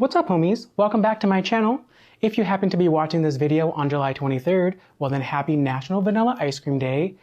What's up, homies? Welcome back to my channel. If you happen to be watching this video on July 23rd, well then happy National Vanilla Ice Cream Day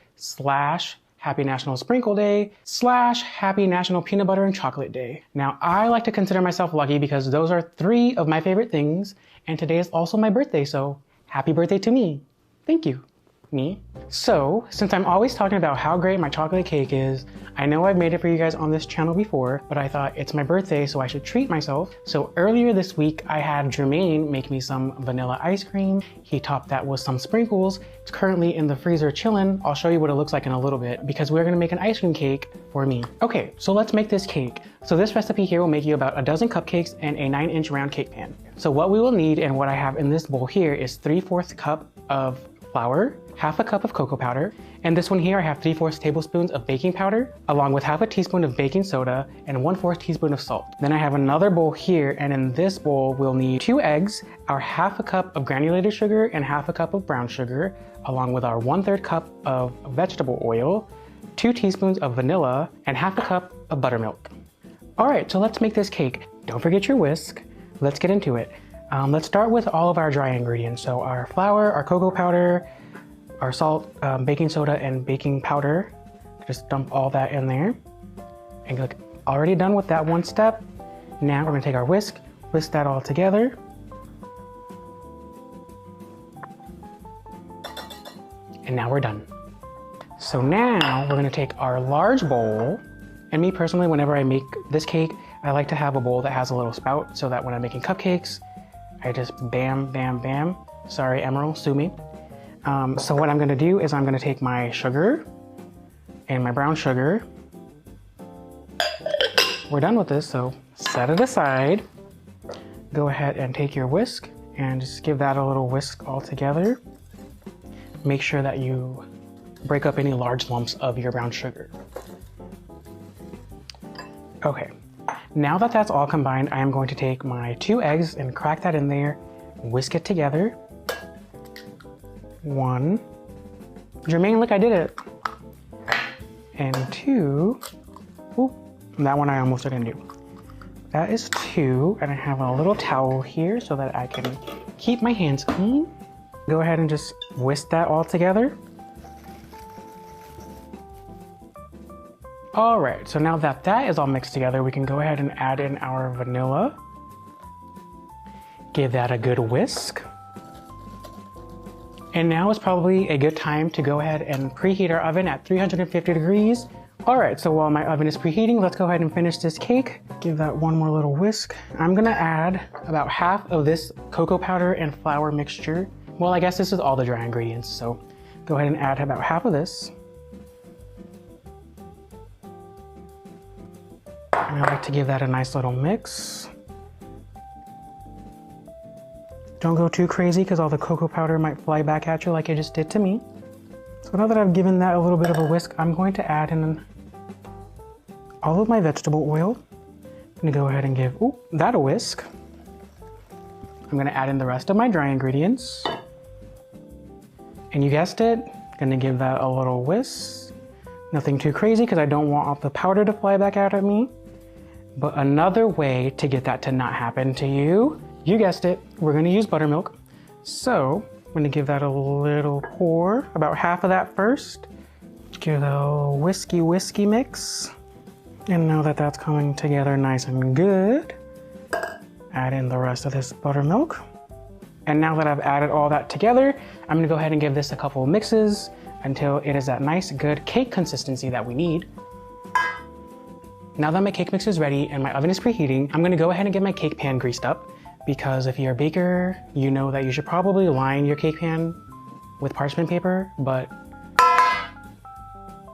/ Happy National Sprinkle Day / Happy National Peanut Butter and Chocolate Day. Now, I like to consider myself lucky because those are 3 of my favorite things, and today is also my birthday, so happy birthday to me. Thank you. Me. So, since I'm always talking about how great my chocolate cake is, I know I've made it for you guys on this channel before, but I thought it's my birthday, so I should treat myself. So earlier this week, I had Jermaine make me some vanilla ice cream. He topped that with some sprinkles. It's currently in the freezer chilling. I'll show you what it looks like in a little bit because we're gonna make an ice cream cake for me. Okay, so let's make this cake. So this recipe here will make you about a dozen cupcakes and a 9-inch round cake pan. So what we will need and what I have in this bowl here is 3/4 cup of flour, 1/2 cup of cocoa powder, and this one here I have 3/4 tablespoons of baking powder, along with 1/2 teaspoon of baking soda and 1/4 teaspoon of salt. Then I have another bowl here, and in this bowl we'll need 2 eggs, our 1/2 cup of granulated sugar and 1/2 cup of brown sugar, along with our 1/3 cup of vegetable oil, 2 teaspoons of vanilla, and 1/2 cup of buttermilk. All right, so let's make this cake. Don't forget your whisk. Let's get into it. Let's start with all of our dry ingredients. So our flour, our cocoa powder, our salt, baking soda, and baking powder. Just dump all that in there. And look, already done with that one step. Now we're gonna take our whisk that all together. And now we're done. So now we're gonna take our large bowl, and me personally, whenever I make this cake, I like to have a bowl that has a little spout so that when I'm making cupcakes, I just bam, bam, bam. Sorry, Emerald, sue me. So what I'm gonna do is I'm gonna take my sugar and my brown sugar. We're done with this, so set it aside. Go ahead and take your whisk and just give that a little whisk all together. Make sure that you break up any large lumps of your brown sugar. Okay, now that that's all combined, I am going to take my 2 eggs and crack that in there, whisk it together. 1. Jermaine, look, I did it. And 2. Oop, that one I almost didn't do. That is 2, and I have a little towel here so that I can keep my hands clean. Go ahead and just whisk that all together. All right, so now that that is all mixed together, we can go ahead and add in our vanilla. Give that a good whisk. And now is probably a good time to go ahead and preheat our oven at 350 degrees. All right, so while my oven is preheating, let's go ahead and finish this cake. Give that one more little whisk. I'm gonna add about 1/2 of this cocoa powder and flour mixture. Well, I guess this is all the dry ingredients, so go ahead and add about 1/2 of this. And I like to give that a nice little mix. Don't go too crazy because all the cocoa powder might fly back at you like it just did to me. So now that I've given that a little bit of a whisk, I'm going to add in all of my vegetable oil. I'm gonna go ahead and give that a whisk. I'm gonna add in the rest of my dry ingredients. And you guessed it, gonna give that a little whisk. Nothing too crazy because I don't want all the powder to fly back out at me. But another way to get that to not happen to you, you guessed it, we're gonna use buttermilk. So I'm gonna give that a little pour, about 1/2 of that first. Give it a whiskey mix. And now that that's coming together nice and good, add in the rest of this buttermilk. And now that I've added all that together, I'm gonna go ahead and give this a couple of mixes until it is that nice, good cake consistency that we need. Now that my cake mix is ready and my oven is preheating, I'm gonna go ahead and get my cake pan greased up, because if you're a baker, you know that you should probably line your cake pan with parchment paper, but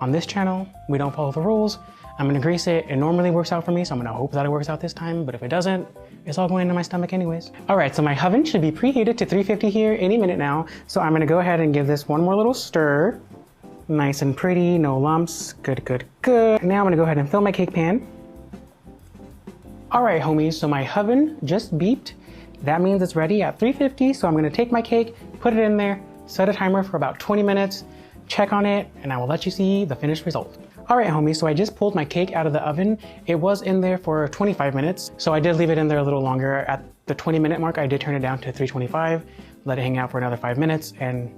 on this channel, we don't follow the rules. I'm gonna grease it. It normally works out for me, so I'm gonna hope that it works out this time, but if it doesn't, it's all going into my stomach anyways. All right, so my oven should be preheated to 350 here any minute now, so I'm gonna go ahead and give this one more little stir. Nice and pretty, no lumps, good, good, good. Now I'm gonna go ahead and fill my cake pan. All right, homies, so my oven just beeped. That means it's ready at 350, so I'm gonna take my cake, put it in there, set a timer for about 20 minutes, check on it, and I will let you see the finished result. All right, homies, so I just pulled my cake out of the oven. It was in there for 25 minutes, so I did leave it in there a little longer. At the 20-minute mark, I did turn it down to 325, let it hang out for another 5 minutes, and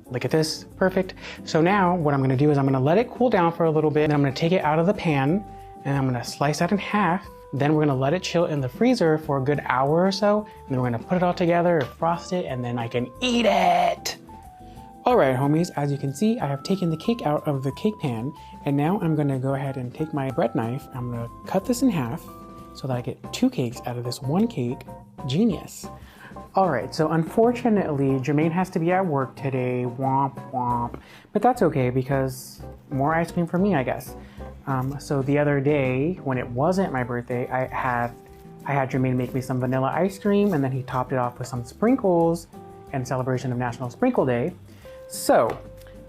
look at this, perfect. So now what I'm gonna do is I'm gonna let it cool down for a little bit, and I'm gonna take it out of the pan, and I'm gonna slice that in half. Then we're gonna let it chill in the freezer for a good hour or so, and then we're gonna put it all together, frost it, and then I can eat it. All right, homies, as you can see, I have taken the cake out of the cake pan, and now I'm gonna go ahead and take my bread knife. I'm gonna cut this in half so that I get 2 cakes out of this 1 cake. Genius. All right, so unfortunately, Jermaine has to be at work today, womp womp, but that's okay because more ice cream for me, I guess. So the other day, when it wasn't my birthday, I had Jermaine make me some vanilla ice cream, and then he topped it off with some sprinkles in celebration of National Sprinkle Day. So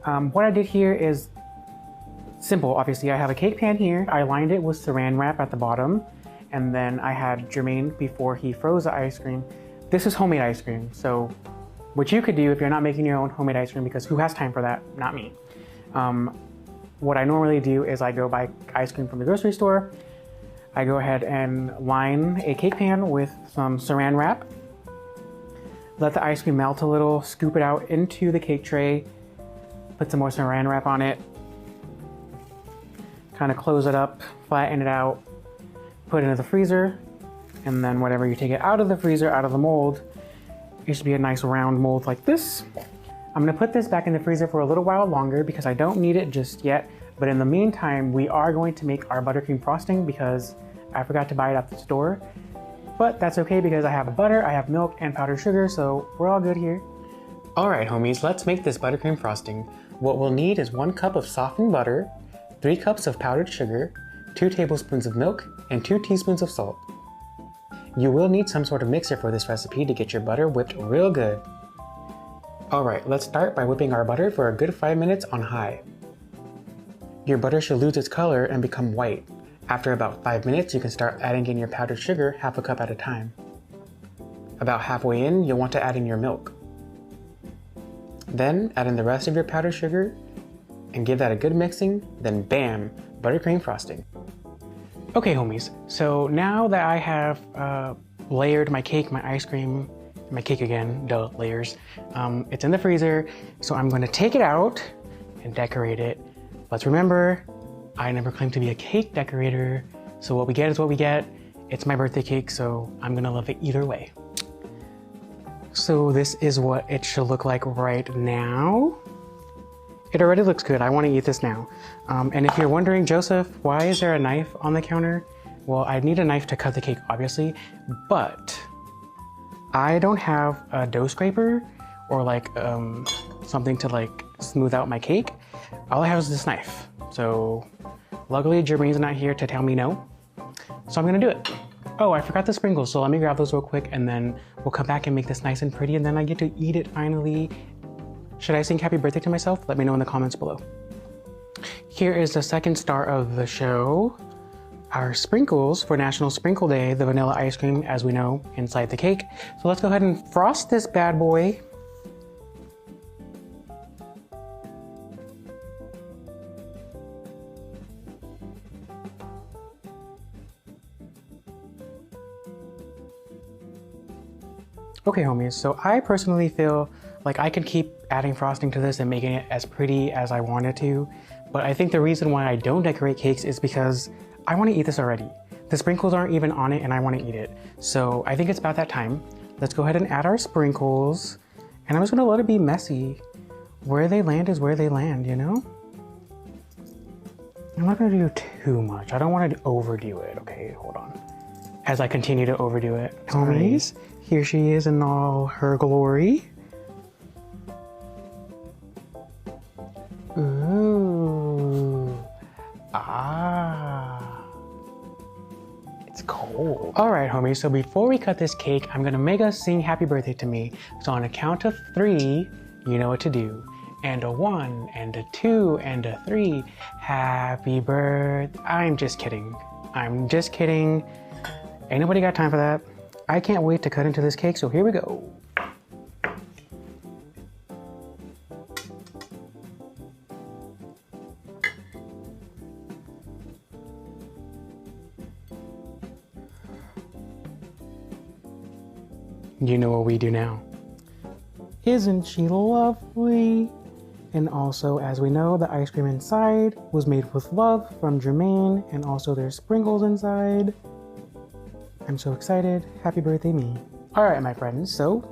what I did here is simple. Obviously, I have a cake pan here. I lined it with saran wrap at the bottom, and then I had Jermaine, before he froze the ice cream. This is homemade ice cream, so what you could do if you're not making your own homemade ice cream, because who has time for that? Not me. What I normally do is I go buy ice cream from the grocery store. I go ahead and line a cake pan with some saran wrap. Let the ice cream melt a little, scoop it out into the cake tray, put some more saran wrap on it, kind of close it up, flatten it out, put it into the freezer, and then whenever you take it out of the freezer, out of the mold, it should be a nice round mold like this. I'm gonna put this back in the freezer for a little while longer because I don't need it just yet, but in the meantime, we are going to make our buttercream frosting because I forgot to buy it at the store. But that's okay because I have butter, I have milk, and powdered sugar, so we're all good here. All right, homies, let's make this buttercream frosting. What we'll need is 1 cup of softened butter, 3 cups of powdered sugar, 2 tablespoons of milk, and 2 teaspoons of salt. You will need some sort of mixer for this recipe to get your butter whipped real good. All right, let's start by whipping our butter for a good 5 minutes on high. Your butter should lose its color and become white. After about 5 minutes, you can start adding in your powdered sugar, half a cup at a time. About halfway in, you'll want to add in your milk. Then add in the rest of your powdered sugar and give that a good mixing, then bam, buttercream frosting. Okay, homies, so now that I have layered my cake, my ice cream, my cake again, duh, layers. It's in the freezer, so I'm gonna take it out and decorate it. Let's remember, I never claimed to be a cake decorator, so what we get is what we get. It's my birthday cake, so I'm gonna love it either way. So this is what it should look like right now. It already looks good, I wanna eat this now. And if you're wondering, Joseph, why is there a knife on the counter? Well, I need a knife to cut the cake, obviously, but I don't have a dough scraper or like something to like smooth out my cake. All I have is this knife. So luckily Jermaine's not here to tell me no. So I'm gonna do it. Oh, I forgot the sprinkles, so let me grab those real quick and then we'll come back and make this nice and pretty and then I get to eat it finally. Should I sing happy birthday to myself? Let me know in the comments below. Here is the second star of the show. Our sprinkles for National Sprinkle Day, the vanilla ice cream, as we know, inside the cake. So let's go ahead and frost this bad boy. Okay, homies, so I personally feel like I could keep adding frosting to this and making it as pretty as I wanted to, but I think the reason why I don't decorate cakes is because I want to eat this already. The sprinkles aren't even on it and I want to eat it. So I think it's about that time. Let's go ahead and add our sprinkles. And I'm just going to let it be messy. Where they land is where they land, you know? I'm not going to do too much. I don't want to overdo it. Okay, hold on. As I continue to overdo it. Homies, here she is in all her glory. Ooh. Ah. It's cold. All right, homies, so before we cut this cake, I'm gonna make us sing happy birthday to me. So on a count of 3, you know what to do. And a 1, and a 2, and a 3. Happy birthday. I'm just kidding. I'm just kidding. Ain't nobody got time for that. I can't wait to cut into this cake, so here we go. you know what we do now. Isn't she lovely? And also, as we know, the ice cream inside was made with love from Jermaine, and also there's sprinkles inside. I'm so excited. Happy birthday, me. All right, my friends, so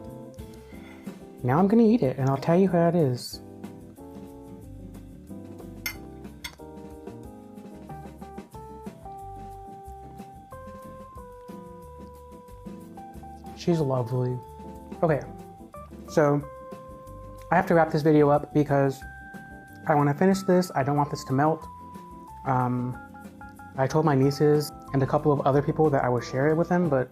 now I'm gonna eat it, and I'll tell you how it is. She's lovely. Okay, so I have to wrap this video up because I want to finish this. I don't want this to melt. I told my nieces and a couple of other people that I would share it with them, but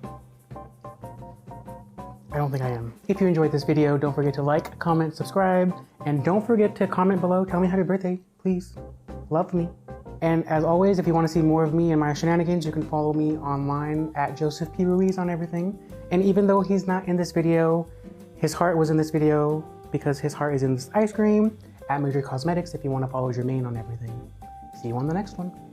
I don't think I am. If you enjoyed this video, don't forget to like, comment, subscribe, and don't forget to comment below. Tell me happy birthday, please. Love me. And as always, if you want to see more of me and my shenanigans, you can follow me online at Joseph P. Ruiz on everything. And even though he's not in this video, his heart was in this video because his heart is in this ice cream at Major Cosmetics if you want to follow Jermaine on everything. See you on the next one.